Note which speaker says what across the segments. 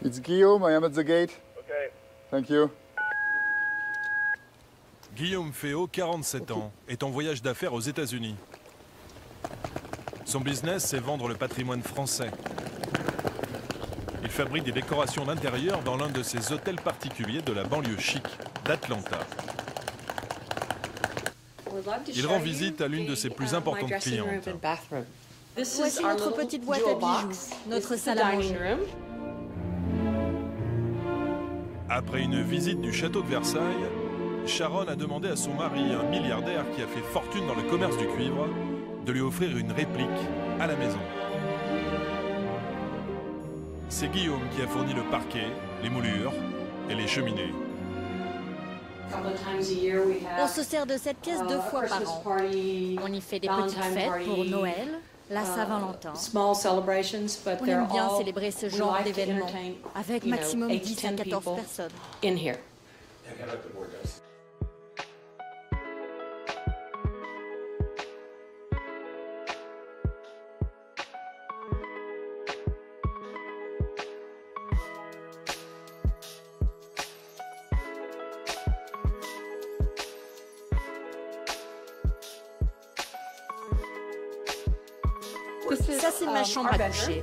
Speaker 1: It's Guillaume, I am at the gate.
Speaker 2: Okay.
Speaker 1: Thank you.
Speaker 3: Guillaume Féot, 47 ans, est en voyage d'affaires aux États-Unis. Son business, c'est vendre le patrimoine français. Il fabrique des décorations d'intérieur dans l'un de ses hôtels particuliers de la banlieue chic d'Atlanta. Il rend visite à l'une de ses plus importantes clientes.
Speaker 4: Voici notre petite boîte à bijoux, notre salle à manger.
Speaker 3: Après une visite du château de Versailles, Sharon a demandé à son mari, un milliardaire qui a fait fortune dans le commerce du cuivre, de lui offrir une réplique à la maison. C'est Guillaume qui a fourni le parquet, les moulures et les cheminées.
Speaker 4: On se sert de cette pièce 2 fois par an. On y fait des petites fêtes pour Noël, la Saint-Valentin. On aime bien célébrer ce genre d'événements, avec maximum 10 à 14 personnes. Ça, c'est ma chambre à coucher.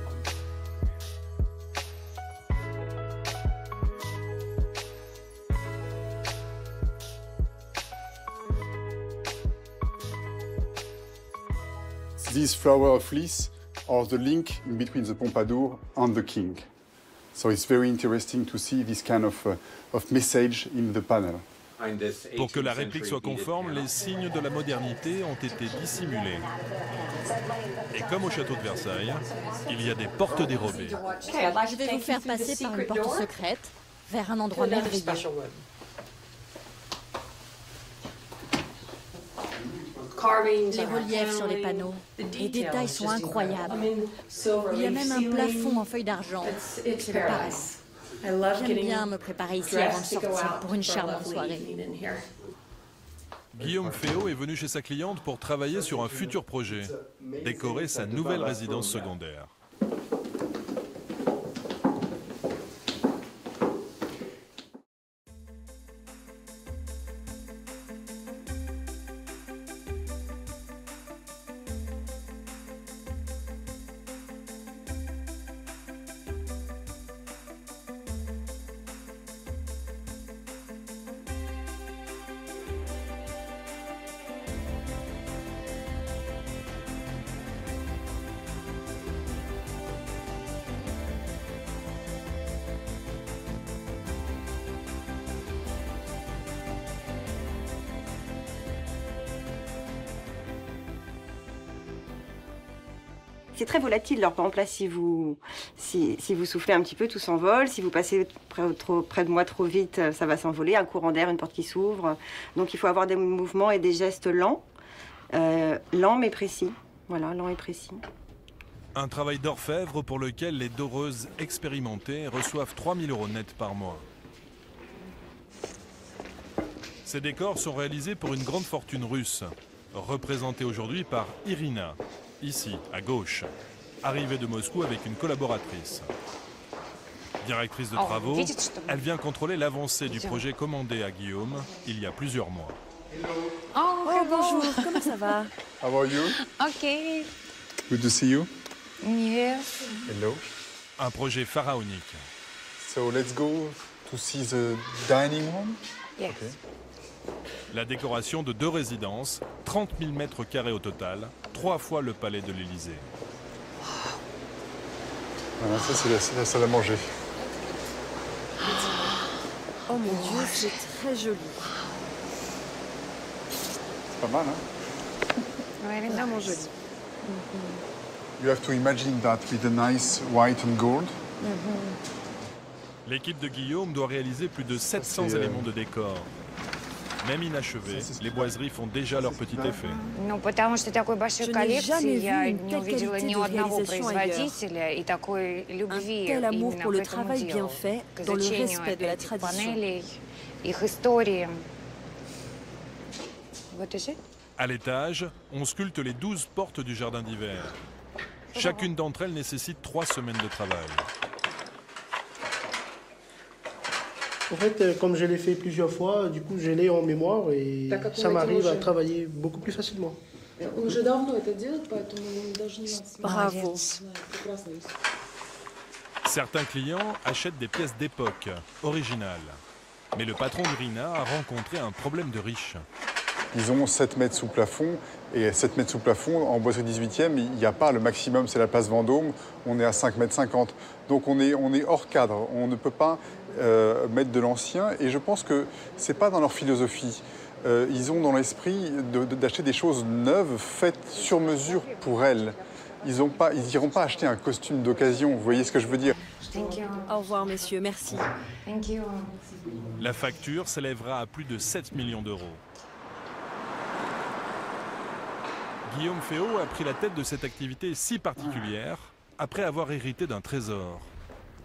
Speaker 1: These flower fleece are the link in between the Pompadour and the king. So it's very interesting to see this kind of message in the panel.
Speaker 3: Pour que la réplique soit conforme, les signes de la modernité ont été dissimulés. Et comme au château de Versailles, il y a des portes dérobées.
Speaker 4: Je vais vous faire passer par une porte secrète vers un endroit merveilleux. Les reliefs sur les panneaux, les détails sont incroyables. Il y a même un plafond en feuilles d'argent. C'est le paradis. J'aime bien me préparer ici avant de sortir pour une charmante soirée.
Speaker 3: Guillaume Féot est venu chez sa cliente pour travailler sur un futur projet, décorer sa nouvelle résidence secondaire.
Speaker 5: C'est très volatile leur pample. Là, si vous soufflez un petit peu, tout s'envole. Si vous passez près de moi trop vite, ça va s'envoler. Un courant d'air, une porte qui s'ouvre. Donc il faut avoir des mouvements et des gestes lents. Lents mais précis. Voilà, lents et précis.
Speaker 3: Un travail d'orfèvre pour lequel les doreuses expérimentées reçoivent 3 000 € net par mois. Ces décors sont réalisés pour une grande fortune russe, représentée aujourd'hui par Irina. Ici, à gauche, arrivée de Moscou avec une collaboratrice. Directrice de travaux, elle vient contrôler l'avancée du projet commandé à Guillaume il y a plusieurs mois.
Speaker 4: Oh, bonjour, comment ça va?
Speaker 1: How are you?
Speaker 6: Okay.
Speaker 1: Good to see you.
Speaker 6: Yes.
Speaker 1: Hello.
Speaker 3: Un projet pharaonique.
Speaker 1: So let's go to see the dining room.
Speaker 6: Yes.
Speaker 1: Okay.
Speaker 3: La décoration de 2 résidences, 30 000 mètres carrés au total, 3 fois le palais de l'Élysée.
Speaker 1: Voilà, ça c'est la salle à manger.
Speaker 4: Oh mon Dieu, c'est très joli.
Speaker 1: C'est pas mal, hein?
Speaker 6: Ouais, elle est vraiment jolie.
Speaker 1: You have to imagine that with a nice white and gold.
Speaker 3: L'équipe de Guillaume doit réaliser plus de 700 éléments de décor. Même inachevés, les boiseries font déjà leur petit effet.
Speaker 6: Ну, потому что такой большой
Speaker 4: Je n'ai
Speaker 6: коллекции
Speaker 4: jamais vu
Speaker 6: я
Speaker 4: une
Speaker 6: не
Speaker 4: telle
Speaker 6: увидела
Speaker 4: qualité
Speaker 6: ни
Speaker 4: de
Speaker 6: у одного
Speaker 4: réalisation ailleurs.
Speaker 6: производителя и такой
Speaker 4: Un
Speaker 6: любви
Speaker 4: tel amour
Speaker 6: именно
Speaker 4: pour
Speaker 6: к
Speaker 4: le
Speaker 6: этому
Speaker 4: travail bien
Speaker 6: делу,
Speaker 4: fait,
Speaker 6: к
Speaker 4: dans le
Speaker 6: изучению
Speaker 4: respect de la
Speaker 6: этих
Speaker 4: tradition.
Speaker 6: панелей, их истории. What is it?
Speaker 3: À l'étage, on sculpte les 12 portes du jardin d'hiver. Chacune d'entre elles nécessite 3 semaines de travail.
Speaker 2: En fait, comme je l'ai fait plusieurs fois, du coup, je l'ai en mémoire et ça m'arrive à travailler beaucoup plus facilement.
Speaker 4: Bravo.
Speaker 3: Certains clients achètent des pièces d'époque, originales. Mais le patron d'Irina a rencontré un problème de riche.
Speaker 1: Ils ont 7 mètres sous plafond, et 7 mètres sous plafond, en boiserie 18e, il n'y a pas le maximum, c'est la place Vendôme, on est à 5,50 mètres. Donc on est hors cadre, on ne peut pas mettre de l'ancien, et je pense que ce n'est pas dans leur philosophie. Ils ont dans l'esprit d'acheter des choses neuves, faites sur mesure pour elles. Ils n'iront pas acheter un costume d'occasion, vous voyez ce que je veux dire?
Speaker 4: Au revoir, messieurs, merci.
Speaker 6: Thank you.
Speaker 3: La facture s'élèvera à plus de 7 millions d'euros. Guillaume Féot a pris la tête de cette activité si particulière après avoir hérité d'un trésor.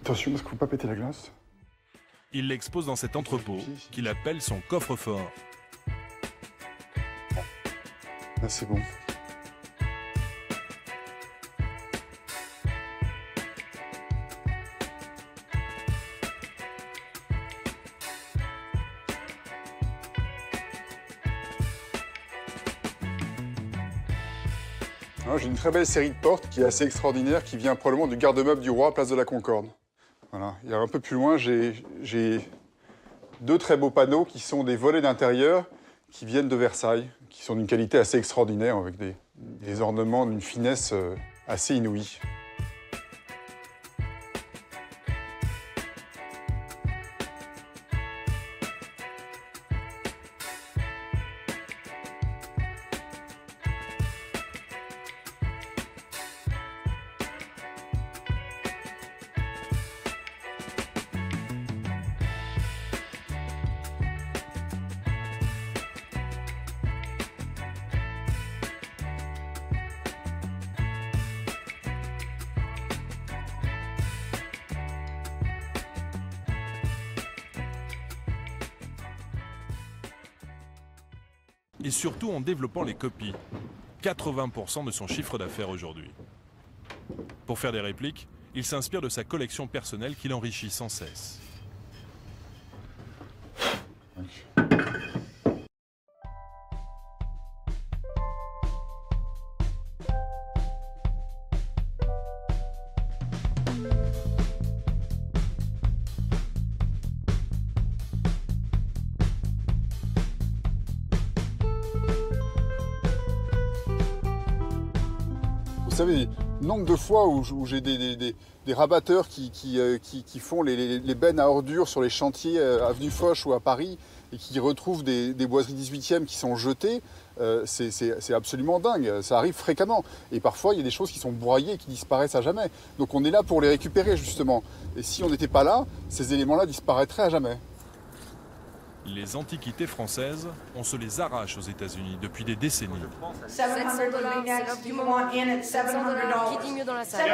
Speaker 1: Attention, parce qu'il ne faut pas péter la glace.
Speaker 3: Il l'expose dans cet entrepôt qu'il appelle son coffre-fort.
Speaker 1: Là, c'est bon. J'ai une très belle série de portes qui est assez extraordinaire, qui vient probablement du garde-meuble du roi, place de la Concorde. Voilà. Et un peu plus loin, j'ai 2 très beaux panneaux qui sont des volets d'intérieur qui viennent de Versailles, qui sont d'une qualité assez extraordinaire, avec des ornements d'une finesse assez inouïe.
Speaker 3: Et surtout en développant les copies. 80% de son chiffre d'affaires aujourd'hui. Pour faire des répliques, il s'inspire de sa collection personnelle qu'il enrichit sans cesse.
Speaker 1: Vous savez, nombre de fois où j'ai des rabatteurs qui font les bennes à ordures sur les chantiers avenue Foch ou à Paris et qui retrouvent des boiseries 18e qui sont jetées, c'est absolument dingue. Ça arrive fréquemment. Et parfois, il y a des choses qui sont broyées et qui disparaissent à jamais. Donc on est là pour les récupérer, justement. Et si on n'était pas là, ces éléments-là disparaîtraient à jamais.
Speaker 3: Les antiquités françaises, on se les arrache aux États-Unis depuis des décennies.
Speaker 7: $700, c'est l'offre du moment. $700, qui dit mieux dans la salle?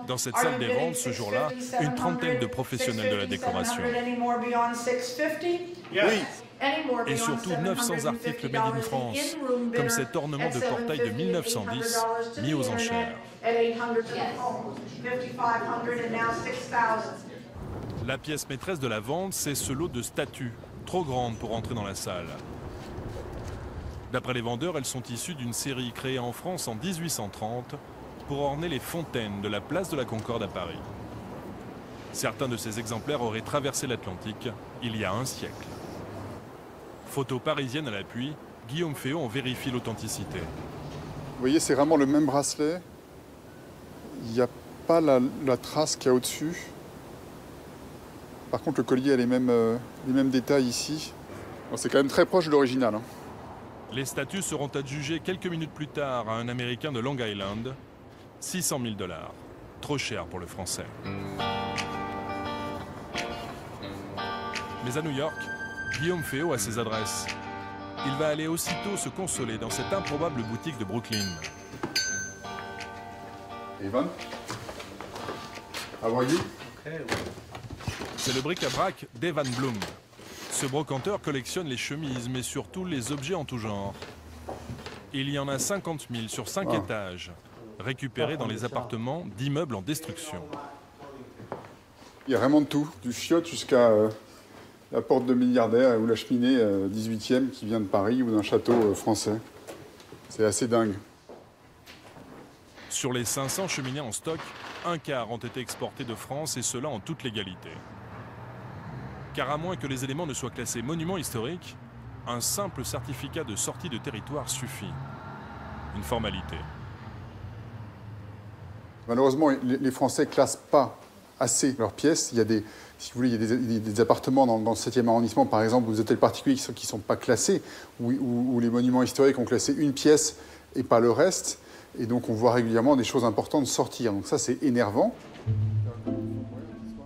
Speaker 3: Dans cette salle des ventes, ce jour-là, une trentaine de professionnels de la décoration.
Speaker 1: Oui.
Speaker 3: Et surtout 900 articles made in France, comme cet ornement de portail de 1910 mis aux enchères. La pièce maîtresse de la vente, c'est ce lot de statues, trop grandes pour entrer dans la salle. D'après les vendeurs, elles sont issues d'une série créée en France en 1830 pour orner les fontaines de la place de la Concorde à Paris. Certains de ces exemplaires auraient traversé l'Atlantique il y a un siècle. Photo parisienne à l'appui, Guillaume Féot en vérifie l'authenticité.
Speaker 1: Vous voyez, c'est vraiment le même bracelet. Il n'y a pas la trace qu'il y a au-dessus. Par contre, le collier a les mêmes détails ici. Bon, c'est quand même très proche de l'original. Hein.
Speaker 3: Les statues seront adjugées quelques minutes plus tard à un Américain de Long Island. 600 000 $. Trop cher pour le français. Mais à New York, Guillaume Féot a ses adresses. Il va aller aussitôt se consoler dans cette improbable boutique de Brooklyn.
Speaker 1: Evan, how are you?
Speaker 3: C'est le bric-à-brac d'Evan Bloom. Ce brocanteur collectionne les chemises, mais surtout les objets en tout genre. Il y en a 50 000 sur 5 étages, récupérés dans les appartements d'immeubles en destruction.
Speaker 1: Il y a vraiment de tout, du chiotte jusqu'à la porte de milliardaire ou la cheminée 18e qui vient de Paris ou d'un château français. C'est assez dingue.
Speaker 3: Sur les 500 cheminées en stock, un quart ont été exportés de France et cela en toute légalité. Car à moins que les éléments ne soient classés monuments historiques, un simple certificat de sortie de territoire suffit. Une formalité.
Speaker 1: Malheureusement, les Français ne classent pas assez leurs pièces. Il y a des, si vous voulez, il y a des appartements dans le 7e arrondissement, par exemple, où vous êtes les particuliers qui ne sont pas classés, où les monuments historiques ont classé une pièce et pas le reste. Et donc on voit régulièrement des choses importantes sortir. Donc ça, c'est énervant.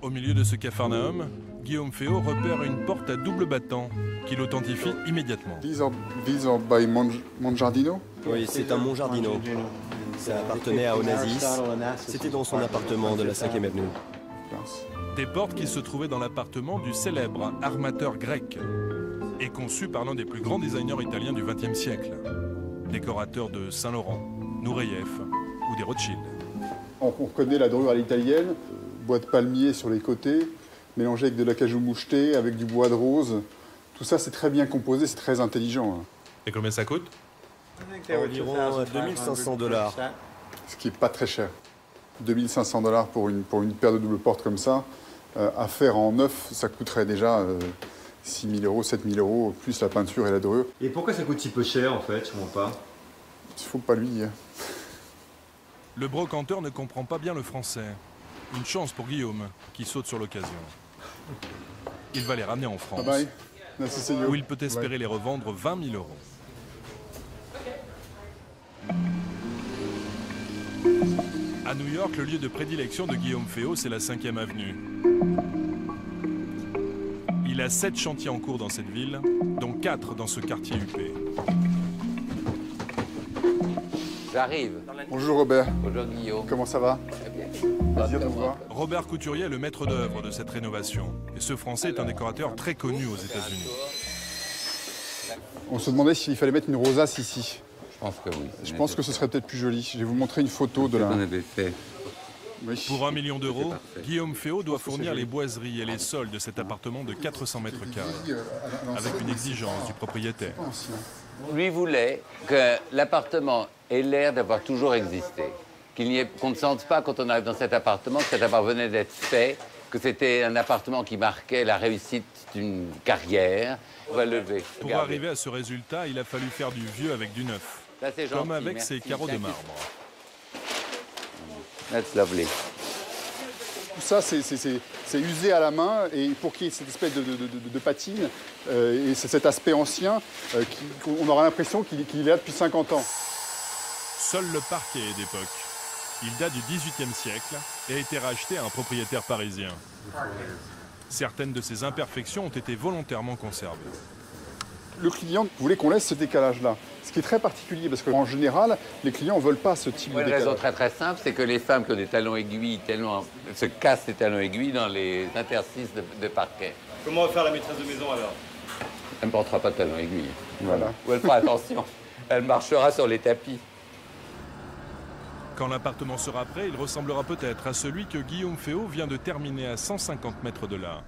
Speaker 3: Au milieu de ce capharnaüm, Guillaume Féot repère une porte à double battant qui l'authentifie immédiatement.
Speaker 1: These are by Monjardino.
Speaker 8: Oui, c'est un Monjardino. Ça appartenait à Onassis. C'était dans son appartement de la 5e avenue.
Speaker 3: Des portes qui se trouvaient dans l'appartement du célèbre armateur grec et conçues par l'un des plus grands designers italiens du XXe siècle, décorateur de Saint-Laurent, Nureyev ou des Rothschild.
Speaker 1: On reconnaît la dorure à l'italienne, bois de palmier sur les côtés, mélangé avec de l'acajou moucheté, avec du bois de rose. Tout ça, c'est très bien composé, c'est très intelligent.
Speaker 3: Et combien ça coûte?
Speaker 8: Environ $2500.
Speaker 1: Ce qui n'est pas très cher. $2500 pour une paire de double portes comme ça. À faire en neuf, ça coûterait déjà 6 000 €, 7 000 €, plus la peinture et la dorure.
Speaker 9: Et pourquoi ça coûte si peu cher, en fait? Je comprends pas.
Speaker 1: Il ne faut pas lui dire.
Speaker 3: Le brocanteur ne comprend pas bien le français. Une chance pour Guillaume, qui saute sur l'occasion. Il va les ramener en France,
Speaker 1: bye bye. Nice to see you.
Speaker 3: où il peut espérer les revendre 20 000 €. À New York, le lieu de prédilection de Guillaume Féot, c'est la 5e avenue. Il a 7 chantiers en cours dans cette ville, dont 4 dans ce quartier huppé.
Speaker 10: J'arrive.
Speaker 1: Bonjour Robert.
Speaker 10: Bonjour Guillaume.
Speaker 1: Comment ça va?
Speaker 10: Très bien.
Speaker 1: Plaisir de vous voir.
Speaker 3: Robert Couturier est le maître d'œuvre de cette rénovation. Et ce Français est un décorateur très connu aux États-Unis.
Speaker 1: On se demandait s'il fallait mettre une rosace ici.
Speaker 10: Je pense que oui.
Speaker 1: Je pense que ce serait peut-être plus joli. Je vais vous montrer une photo de la...
Speaker 10: On avait fait.
Speaker 1: Oui.
Speaker 3: Pour 1 million d'euros, Guillaume Féot doit fournir les boiseries et les sols de cet appartement de 400 mètres carrés, avec une exigence du propriétaire.
Speaker 10: Lui voulait que l'appartement ait l'air d'avoir toujours existé. Qu'on ne sente pas, quand on arrive dans cet appartement, que cet appartement venait d'être fait, que c'était un appartement qui marquait la réussite d'une carrière. On va lever.
Speaker 3: Pour
Speaker 10: Regardez.
Speaker 3: arriver à ce résultat, il a fallu faire du vieux avec du neuf,
Speaker 10: Ça, c'est
Speaker 3: comme
Speaker 10: gentil,
Speaker 3: avec
Speaker 10: merci.
Speaker 3: ces carreaux de marbre.
Speaker 10: That's lovely.
Speaker 1: Tout ça, c'est usé à la main et pour qu'il y ait cette espèce de patine et c'est cet aspect ancien, on aura l'impression qu'il est là depuis 50 ans.
Speaker 3: Seul le parquet est d'époque. Il date du XVIIIe siècle et a été racheté à un propriétaire parisien. Certaines de ses imperfections ont été volontairement conservées.
Speaker 1: Le client voulait qu'on laisse ce décalage-là, ce qui est très particulier parce qu'en général, les clients ne veulent pas ce type de
Speaker 10: Une
Speaker 1: décalage.
Speaker 10: raison très très simple, c'est que les femmes qui ont des talons aiguilles se cassent les talons aiguilles dans les interstices de parquet.
Speaker 9: Comment va faire la maîtresse de maison alors?
Speaker 10: Elle ne portera pas de talons aiguilles.
Speaker 1: Voilà.
Speaker 10: Ou elle fera attention. Elle marchera sur les tapis.
Speaker 3: Quand l'appartement sera prêt, il ressemblera peut-être à celui que Guillaume Féot vient de terminer à 150 mètres de là.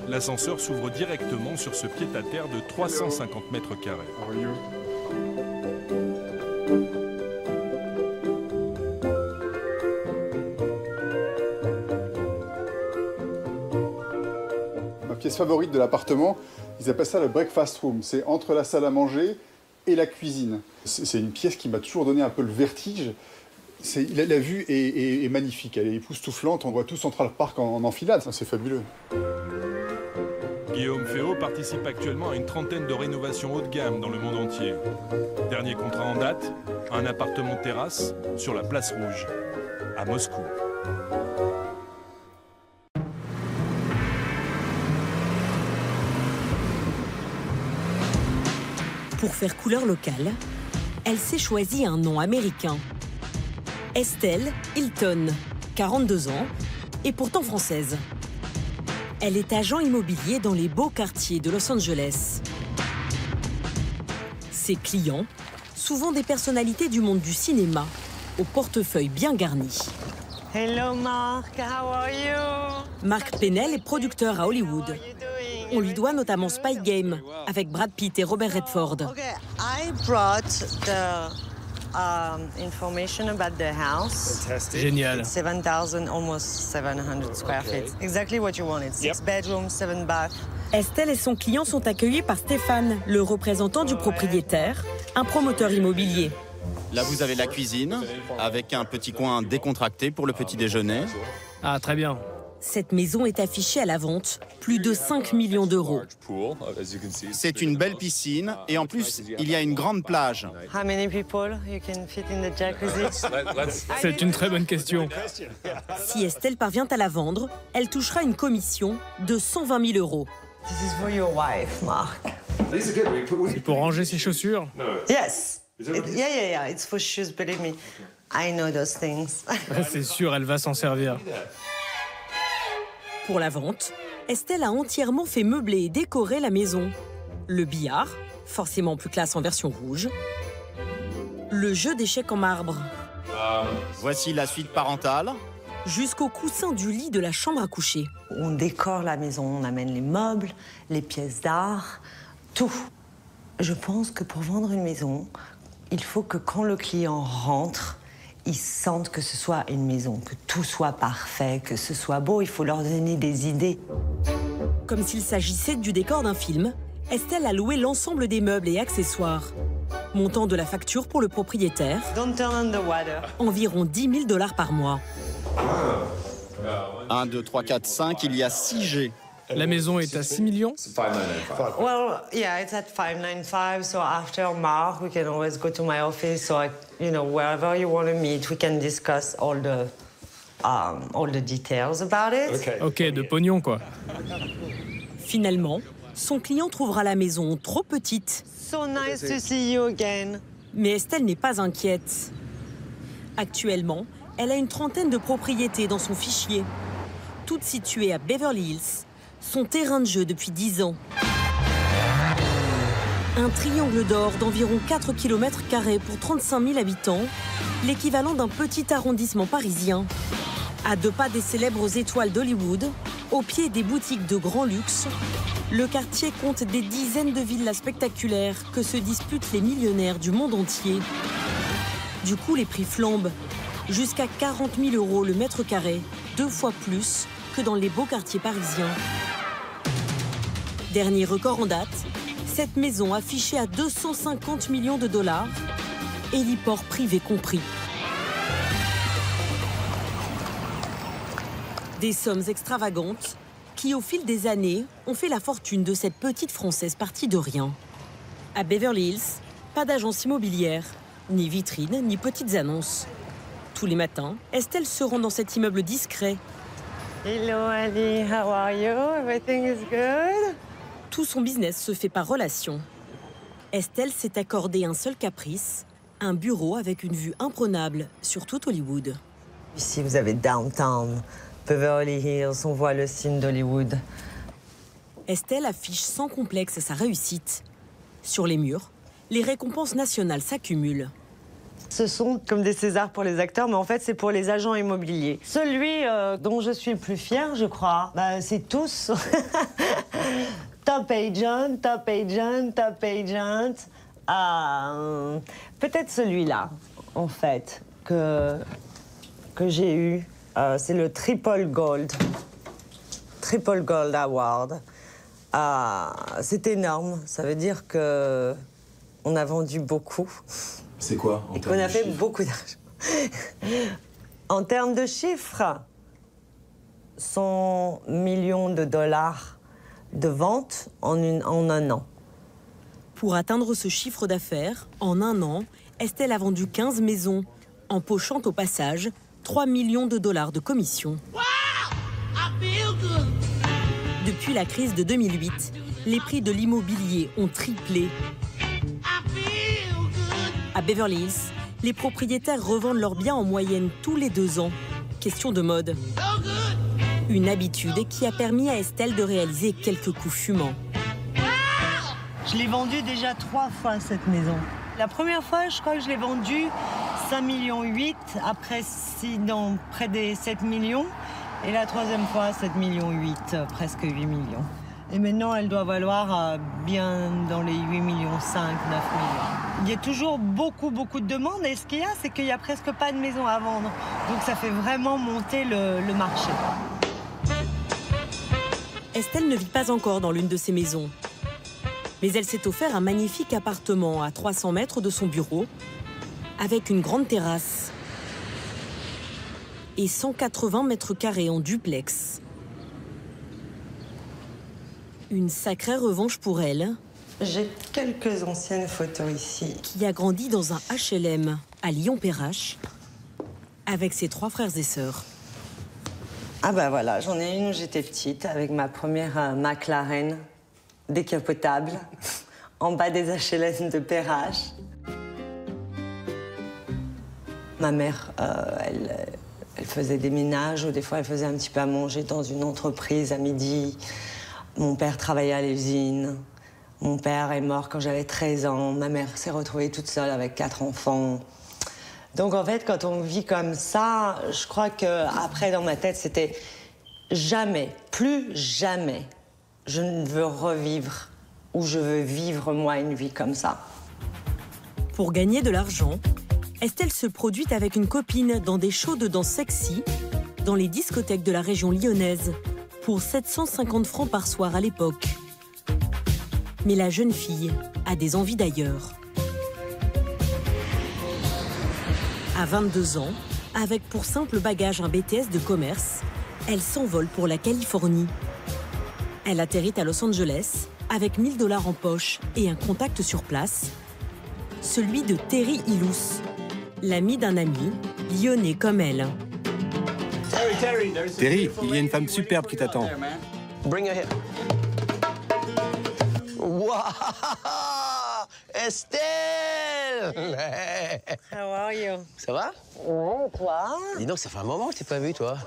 Speaker 3: L'ascenseur s'ouvre directement sur ce pied-à-terre de 350 mètres carrés.
Speaker 1: How are you? Ma pièce favorite de l'appartement, ils appellent ça le breakfast room. C'est entre la salle à manger et la cuisine. C'est une pièce qui m'a toujours donné un peu le vertige. La vue est magnifique, elle est époustouflante. On voit tout Central Park en enfilade, c'est fabuleux.
Speaker 3: Guillaume Féot participe actuellement à une trentaine de rénovations haut de gamme dans le monde entier. Dernier contrat en date, un appartement terrasse sur la place Rouge, à Moscou.
Speaker 11: Pour faire couleur locale, elle s'est choisie un nom américain. Estelle Hilton, 42 ans, et pourtant française. Elle est agent immobilier dans les beaux quartiers de Los Angeles. Ses clients, souvent des personnalités du monde du cinéma, au portefeuille bien garni.
Speaker 12: Hello Mark, how are you?
Speaker 11: Mark Penel est producteur à Hollywood. On lui doit notamment Spy Game, avec Brad Pitt et Robert Redford.
Speaker 12: Okay, I brought the information about the house.
Speaker 13: Génial.
Speaker 12: 7,000, almost 700 square feet. Exactly what you wanted. 6 bedrooms, 7 baths.
Speaker 11: Estelle et son client sont accueillis par Stéphane, le représentant du propriétaire, un promoteur immobilier.
Speaker 14: Là, vous avez la cuisine, avec un petit coin décontracté pour le petit déjeuner.
Speaker 13: Ah, très bien.
Speaker 11: Cette maison est affichée à la vente, plus de 5 millions d'euros.
Speaker 14: C'est une belle piscine et en plus, il y a une grande plage.
Speaker 12: How many people you can fit in the jacuzzi?
Speaker 13: C'est une très bonne question.
Speaker 11: Si Estelle parvient à la vendre, elle touchera une commission de 120 000 euros.
Speaker 12: This is for your wife, Mark.
Speaker 13: C'est pour ranger ses chaussures?
Speaker 12: Yes. Yeah. It's for shoes, believe me. I know those things.
Speaker 13: C'est sûr, elle va s'en servir.
Speaker 11: Pour la vente, Estelle a entièrement fait meubler et décorer la maison. Le billard, forcément plus classe en version rouge. Le jeu d'échecs en marbre.
Speaker 14: Voici la suite parentale.
Speaker 11: Jusqu'au coussin du lit de la chambre à coucher.
Speaker 12: On décore la maison, on amène les meubles, les pièces d'art, tout. Je pense que pour vendre une maison, il faut que quand le client rentre, ils sentent que ce soit une maison, que tout soit parfait, que ce soit beau. Il faut leur donner des idées.
Speaker 11: Comme s'il s'agissait du décor d'un film, Estelle a loué l'ensemble des meubles et accessoires. Montant de la facture pour le propriétaire,
Speaker 12: Don't turn on the water.
Speaker 11: Environ 10 000 $ par mois.
Speaker 14: 1, 2, 3, 4, 5, il y a 6 G.
Speaker 13: La maison est à 6 millions?
Speaker 12: Well, yeah, it's at 595. So after Mark, we can always go to my office, or wherever you want to meet, we can discuss all the details about it.
Speaker 13: Ok, de pognon quoi.
Speaker 11: Finalement, son client trouvera la maison trop petite.
Speaker 12: So nice to see you again.
Speaker 11: Mais Estelle n'est pas inquiète. Actuellement, elle a une trentaine de propriétés dans son fichier, toutes situées à Beverly Hills, son terrain de jeu depuis 10 ans. Un triangle d'or d'environ 4 km² pour 35 000 habitants, l'équivalent d'un petit arrondissement parisien. À 2 pas des célèbres étoiles d'Hollywood, au pied des boutiques de grand luxe, le quartier compte des dizaines de villas spectaculaires que se disputent les millionnaires du monde entier. Du coup, les prix flambent, jusqu'à 40 000 € le mètre carré, 2 fois plus que dans les beaux quartiers parisiens. Dernier record en date, cette maison affichée à 250 millions $, héliport privé compris. Des sommes extravagantes qui, au fil des années, ont fait la fortune de cette petite Française partie de rien. À Beverly Hills, pas d'agence immobilière, ni vitrine, ni petites annonces. Tous les matins, Estelle se rend dans cet immeuble discret.
Speaker 12: Hello Ali, how are you? Everything is good?
Speaker 11: Tout son business se fait par relation. Estelle s'est accordé un seul caprice, un bureau avec une vue imprenable sur tout Hollywood.
Speaker 12: Ici, vous avez Downtown, Beverly Hills, on voit le signe d'Hollywood.
Speaker 11: Estelle affiche sans complexe sa réussite. Sur les murs, les récompenses nationales s'accumulent.
Speaker 12: Ce sont comme des Césars pour les acteurs, mais en fait, c'est pour les agents immobiliers. Celui dont je suis le plus fière, je crois, c'est tous. Top agent, top agent, top agent. Peut-être celui-là, en fait, que j'ai eu. C'est le Triple Gold Award. C'est énorme. Ça veut dire que on a vendu beaucoup.
Speaker 15: C'est quoi en termes
Speaker 12: On a
Speaker 15: de
Speaker 12: fait
Speaker 15: chiffres?
Speaker 12: beaucoup d'argent. En termes de chiffres, 100 millions $, de ventes en un an.
Speaker 11: Pour atteindre ce chiffre d'affaires, en un an, Estelle a vendu 15 maisons, empochant au passage 3 millions $, de commissions. Depuis la crise de 2008, les prix de l'immobilier ont triplé. À Beverly Hills, les propriétaires revendent leurs biens en moyenne tous les 2 ans. Question de mode. Une habitude qui a permis à Estelle de réaliser quelques coups fumants.
Speaker 12: Je l'ai vendue déjà 3 fois, cette maison. La première fois, je crois que je l'ai vendue 5,8 millions, après sinon près des 7 millions. Et la troisième fois, 7,8 millions, presque 8 millions. Et maintenant, elle doit valoir bien dans les 8 millions, 5, 9 millions. Il y a toujours beaucoup de demandes. Et ce qu'il y a, c'est qu'il n'y a presque pas de maison à vendre. Donc ça fait vraiment monter le marché.
Speaker 11: Estelle ne vit pas encore dans l'une de ces maisons. Mais elle s'est offert un magnifique appartement à 300 mètres de son bureau, avec une grande terrasse et 180 mètres carrés en duplex. Une sacrée revanche pour elle.
Speaker 12: J'ai quelques anciennes photos ici.
Speaker 11: Qui a grandi dans un HLM à Lyon-Perrache, avec ses 3 frères et sœurs.
Speaker 12: Ah bah voilà, j'en ai une où j'étais petite, avec ma première McLaren décapotable, en bas des HLM de Perrache. Ma mère, elle faisait des ménages, ou des fois elle faisait un petit peu à manger dans une entreprise à midi. Mon père travaillait à l'usine. Mon père est mort quand j'avais 13 ans. Ma mère s'est retrouvée toute seule avec 4 enfants. Donc en fait, quand on vit comme ça, je crois qu'après, dans ma tête, c'était jamais, plus jamais, je ne veux revivre ou je veux vivre, moi, une vie comme ça.
Speaker 11: Pour gagner de l'argent, Estelle se produit avec une copine dans des shows de danse sexy dans les discothèques de la région lyonnaise pour 750 francs par soir à l'époque. Mais la jeune fille a des envies d'ailleurs. À 22 ans, avec pour simple bagage un BTS de commerce, elle s'envole pour la Californie. Elle atterrit à Los Angeles avec 1 000 $ en poche et un contact sur place, celui de Terry Ilous, l'ami d'un ami, lyonnais comme elle.
Speaker 15: Terry, il y a une femme superbe qui t'attend.
Speaker 16: Bring her here. Wow! Estelle!
Speaker 12: How are you?
Speaker 16: Ça va?
Speaker 12: Ouais, toi?
Speaker 16: Dis donc, ça fait un moment que je t'ai pas vu, toi.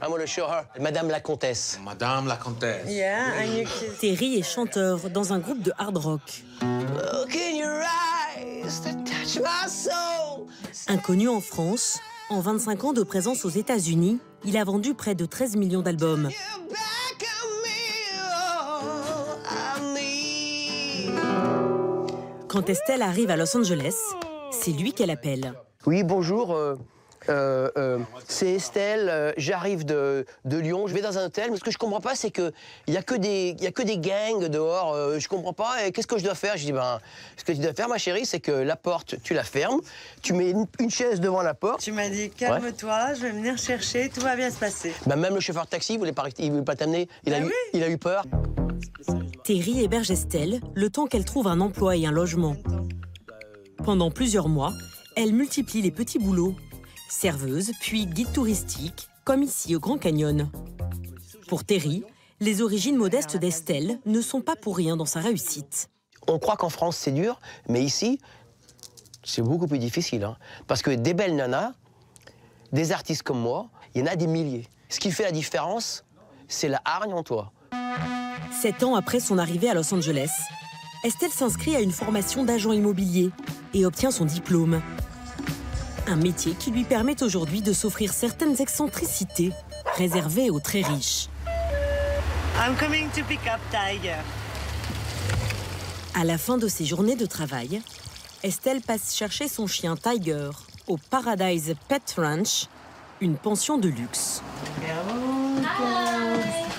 Speaker 16: I'm gonna show her. Madame la comtesse.
Speaker 15: Madame la comtesse.
Speaker 12: Yeah, and you kiss.
Speaker 11: Terry est chanteur dans un groupe de hard rock.
Speaker 16: Look in your eyes to touch my soul.
Speaker 11: Inconnu en France, en 25 ans de présence aux États-Unis, il a vendu près de 13 millions d'albums. Quand Estelle arrive à Los Angeles, c'est lui qu'elle appelle.
Speaker 16: Oui, bonjour. C'est Estelle. J'arrive de Lyon. Je vais dans un hôtel. Mais ce que je comprends pas, c'est qu'il n'y a que des gangs dehors. Je comprends pas. Et qu'est-ce que je dois faire? Je dis, ben, ce que tu dois faire, ma chérie, c'est que la porte, tu la fermes. Tu mets une chaise devant la porte.
Speaker 12: Tu m'as dit, calme-toi, je vais venir chercher, tout va bien se passer.
Speaker 16: Ben, même le chauffeur de taxi, il voulait pas t'amener. Il a eu peur.
Speaker 11: Terry héberge Estelle le temps qu'elle trouve un emploi et un logement. Pendant plusieurs mois, elle multiplie les petits boulots. Serveuse, puis guide touristique, comme ici au Grand Canyon. Pour Terry, les origines modestes d'Estelle ne sont pas pour rien dans sa réussite.
Speaker 16: On croit qu'en France, c'est dur, mais ici, c'est beaucoup plus difficile. Hein, parce que des belles nanas, des artistes comme moi, il y en a des milliers. Ce qui fait la différence, c'est la hargne en toi.
Speaker 11: 7 ans après son arrivée à Los Angeles, Estelle s'inscrit à une formation d'agent immobilier et obtient son diplôme. Un métier qui lui permet aujourd'hui de s'offrir certaines excentricités réservées aux très riches.
Speaker 12: I'm coming to pick up Tiger.
Speaker 11: À la fin de ses journées de travail, Estelle passe chercher son chien Tiger au Paradise Pet Ranch, une pension de luxe.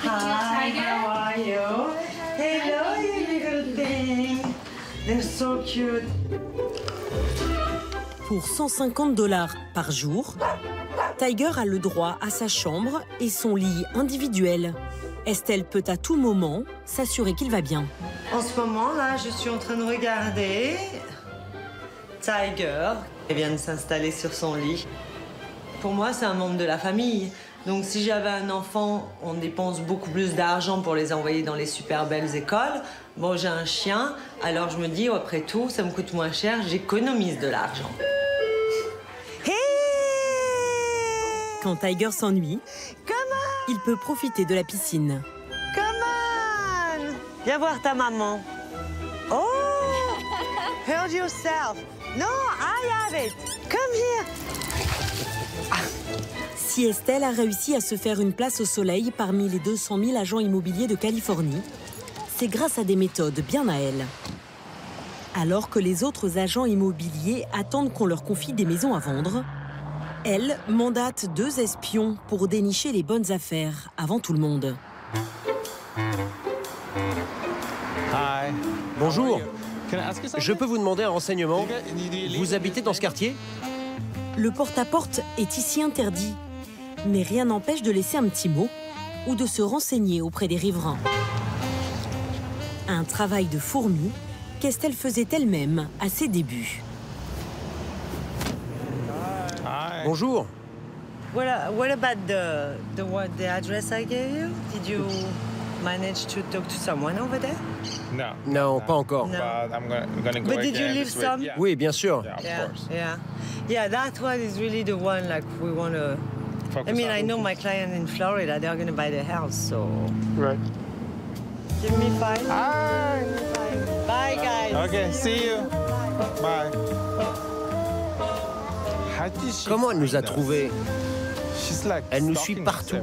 Speaker 12: Hi, how are you? Hello, you little thing. They're so cute.
Speaker 11: Pour 150 $ par jour, Tiger a le droit à sa chambre et son lit individuel. Estelle peut à tout moment s'assurer qu'il va bien.
Speaker 12: En ce moment, là, je suis en train de regarder Tiger. Il vient de s'installer sur son lit. Pour moi, c'est un membre de la famille. Donc si j'avais un enfant, on dépense beaucoup plus d'argent pour les envoyer dans les super belles écoles. Bon, j'ai un chien, alors je me dis, après tout, ça me coûte moins cher, j'économise de l'argent.
Speaker 11: Quand Tiger s'ennuie, il peut profiter de la piscine.
Speaker 12: Come on! Viens voir ta maman. Oh! Hold yourself. No, I have it. Come here.
Speaker 11: Si Estelle a réussi à se faire une place au soleil parmi les 200 000 agents immobiliers de Californie, c'est grâce à des méthodes bien à elle. Alors que les autres agents immobiliers attendent qu'on leur confie des maisons à vendre, elle mandate 2 espions pour dénicher les bonnes affaires avant tout le monde.
Speaker 16: Hi. Bonjour. Je peux vous demander un renseignement? Vous habitez dans ce quartier?
Speaker 11: Le porte-à-porte est ici interdit, mais rien n'empêche de laisser un petit mot ou de se renseigner auprès des riverains. Un travail de fourmi qu'Estelle faisait elle-même à ses débuts.
Speaker 16: Bonjour.
Speaker 12: What about the address I gave you? Did you manage to talk to someone over there?
Speaker 16: Non, pas encore.
Speaker 12: No. But did you leave some?
Speaker 16: Oui, bien sûr.
Speaker 12: Yeah, that one is really the one like we want to. I mean, I know my client in Florida, they're going to buy the house, so.
Speaker 2: Right.
Speaker 12: Give me 5.
Speaker 15: Hi.
Speaker 12: Bye, guys.
Speaker 15: Okay, see you. Bye.
Speaker 16: Comment elle nous a trouvés? Elle nous suit partout.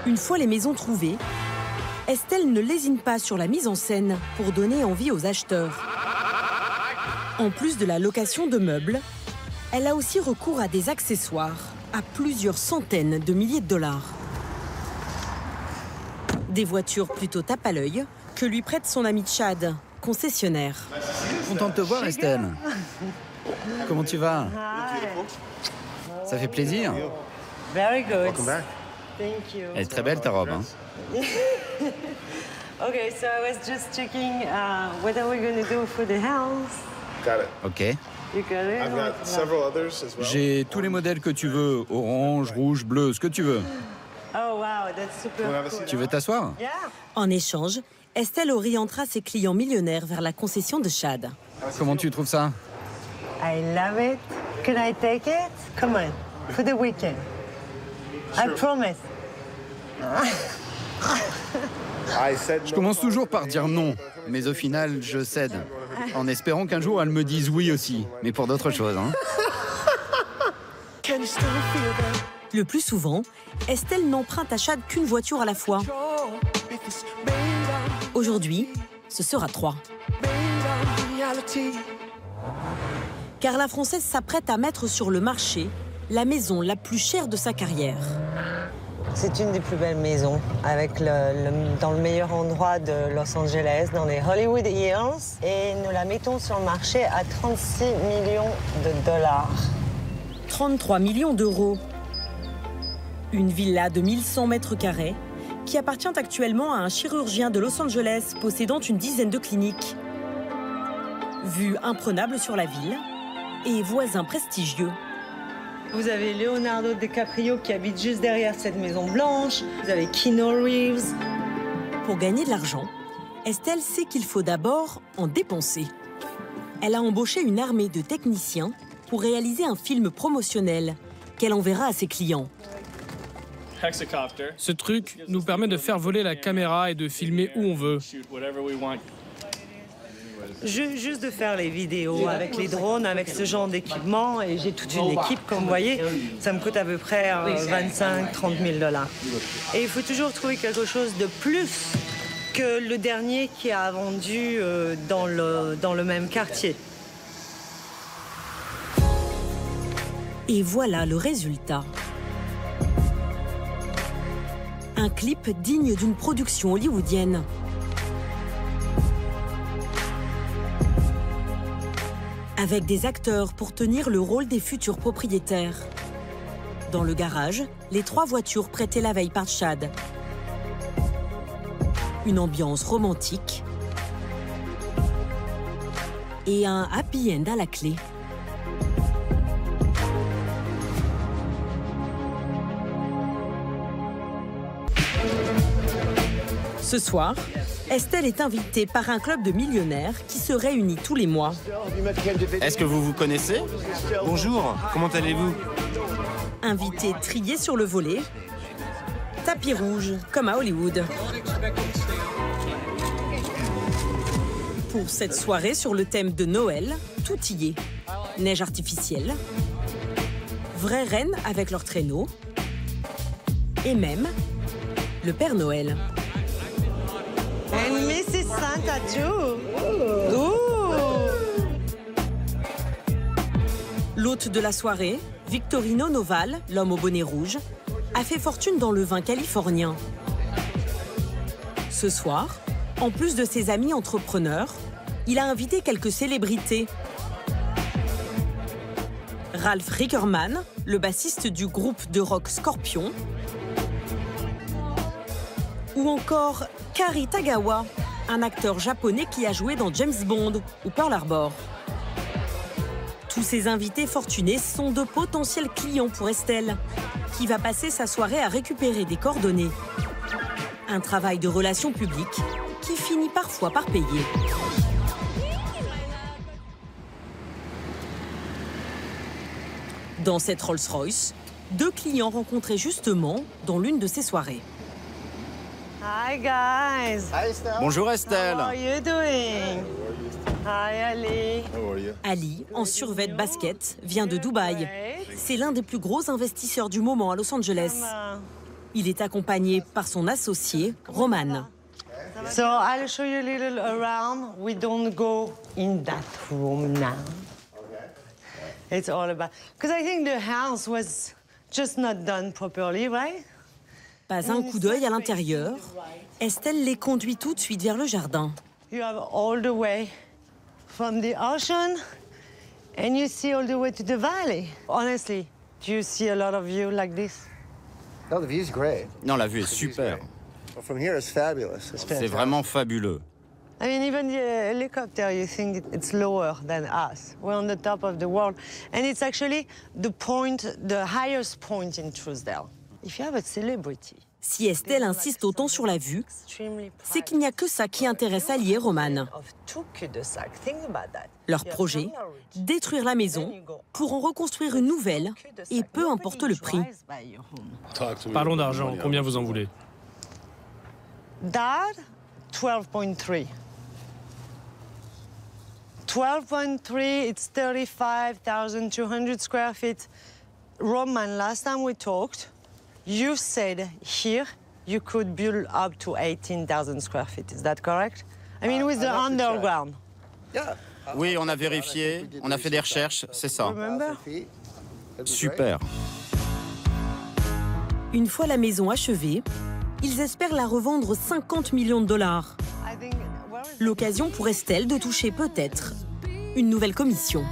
Speaker 11: Une fois les maisons trouvées, Estelle ne lésine pas sur la mise en scène pour donner envie aux acheteurs. En plus de la location de meubles, elle a aussi recours à des accessoires à plusieurs centaines de milliers de dollars. Des voitures plutôt tape à l'œil que lui prête son ami Chad, concessionnaire.
Speaker 17: Content de te voir, Estelle. Comment tu vas? Ça fait plaisir.
Speaker 12: Very good.
Speaker 17: Welcome back.
Speaker 12: Thank you.
Speaker 17: Elle est très belle ta robe. Hein.
Speaker 12: Okay, so I was just checking what are we going to do for the house?
Speaker 17: Got it. Ok.
Speaker 12: You got it?
Speaker 17: I've got several others as well. J'ai tous les modèles que tu veux, orange, rouge, bleu, ce que tu veux.
Speaker 12: Oh wow, that's super cool.
Speaker 17: Tu veux t'asseoir?
Speaker 12: Yeah.
Speaker 11: En échange, Estelle orientera ses clients millionnaires vers la concession de Chad.
Speaker 17: Comment tu trouves ça?
Speaker 12: I love it. Can I take it? Come on, for the weekend. I promise.
Speaker 17: Je commence toujours par dire non, mais au final, je cède. En espérant qu'un jour, elle me dise oui aussi, mais pour d'autres choses. Hein.
Speaker 11: Le plus souvent, Estelle n'emprunte à Chad qu'une voiture à la fois. Aujourd'hui, ce sera 3. Car la Française s'apprête à mettre sur le marché la maison la plus chère de sa carrière.
Speaker 12: C'est une des plus belles maisons, avec dans le meilleur endroit de Los Angeles, dans les Hollywood Hills. Et nous la mettons sur le marché à 36 millions de dollars.
Speaker 11: 33 millions d'euros. Une villa de 1100 mètres carrés qui appartient actuellement à un chirurgien de Los Angeles possédant une dizaine de cliniques. Vue imprenable sur la ville et voisin prestigieux.
Speaker 12: Vous avez Leonardo DiCaprio qui habite juste derrière cette maison blanche. Vous avez Keanu Reeves.
Speaker 11: Pour gagner de l'argent, Estelle sait qu'il faut d'abord en dépenser. Elle a embauché une armée de techniciens pour réaliser un film promotionnel qu'elle enverra à ses clients.
Speaker 13: Ce truc nous permet de faire voler la caméra et de filmer où on veut.
Speaker 12: Juste de faire les vidéos avec les drones, avec ce genre d'équipement, et j'ai toute une équipe, comme vous voyez, ça me coûte à peu près 25-30 000 dollars. Et il faut toujours trouver quelque chose de plus que le dernier qui a vendu dans le même quartier.
Speaker 11: Et voilà le résultat. Un clip digne d'une production hollywoodienne. Avec des acteurs pour tenir le rôle des futurs propriétaires. Dans le garage, les 3 voitures prêtées la veille par Chad. Une ambiance romantique et un happy end à la clé. Ce soir, Estelle est invitée par un club de millionnaires qui se réunit tous les mois.
Speaker 14: Est-ce que vous vous connaissez?
Speaker 15: Bonjour, comment allez-vous?
Speaker 11: Invités triés sur le volet, tapis rouge comme à Hollywood. Pour cette soirée sur le thème de Noël, tout y est. Neige artificielle, vraies reines avec leurs traîneaux et même le Père Noël.
Speaker 12: And Mrs. Santa too. Ooh.
Speaker 11: L'hôte de la soirée, Victorino Noval, l'homme au bonnet rouge, a fait fortune dans le vin californien. Ce soir, en plus de ses amis entrepreneurs, il a invité quelques célébrités. Ralph Rickerman, le bassiste du groupe de rock Scorpion, ou encore Kari Tagawa, un acteur japonais qui a joué dans James Bond ou Pearl Harbor. Tous ces invités fortunés sont de potentiels clients pour Estelle, qui va passer sa soirée à récupérer des coordonnées. Un travail de relations publiques qui finit parfois par payer. Dans cette Rolls-Royce, 2 clients rencontrés justement dans l'une de ces soirées.
Speaker 12: Hi guys.
Speaker 15: Hi Estelle.
Speaker 14: Bonjour Estelle.
Speaker 12: How are you doing? Hi Ali.
Speaker 11: Ali, en survêt basket, vient de Dubaï. C'est l'un des plus gros investisseurs du moment à Los Angeles. Il est accompagné par son associé, Roman.
Speaker 12: So I'll show you a little around. We don't go in that room now. It's all about... Because I think the house was just not done properly, right?
Speaker 11: Pas un coup d'œil à l'intérieur. Estelle les conduit tout de suite vers le jardin.
Speaker 12: You have all the way from the ocean and you see all the way to the valley. Honestly, do you see a lot of view like this?
Speaker 15: No, the view's great.
Speaker 14: Non, la vue est super.
Speaker 15: From here it's fabulous.
Speaker 14: C'est vraiment fabuleux.
Speaker 12: I mean, even the helicopter, you think it's lower than us. We're on the top of the world. And it's actually the highest point in Truesdale. If you have a celebrity.
Speaker 11: Si Estelle insiste autant sur la vue, c'est qu'il n'y a que ça qui intéresse Ali et Roman. Leur projet, détruire la maison pour en reconstruire une nouvelle, et peu importe le prix.
Speaker 13: Parlons d'argent, combien vous en voulez?
Speaker 12: Dad, 12.3. 12.3, it's 35,200 square feet. Roman, last time we talked, you said here you could build up to 18,000 square feet. Is that correct? I mean, with the underground.
Speaker 14: Oui, on a vérifié, on a fait des recherches, c'est ça.
Speaker 12: Remember?
Speaker 14: Super.
Speaker 11: Une fois la maison achevée, ils espèrent la revendre 50 millions de dollars. L'occasion pour Estelle de toucher peut-être une nouvelle commission.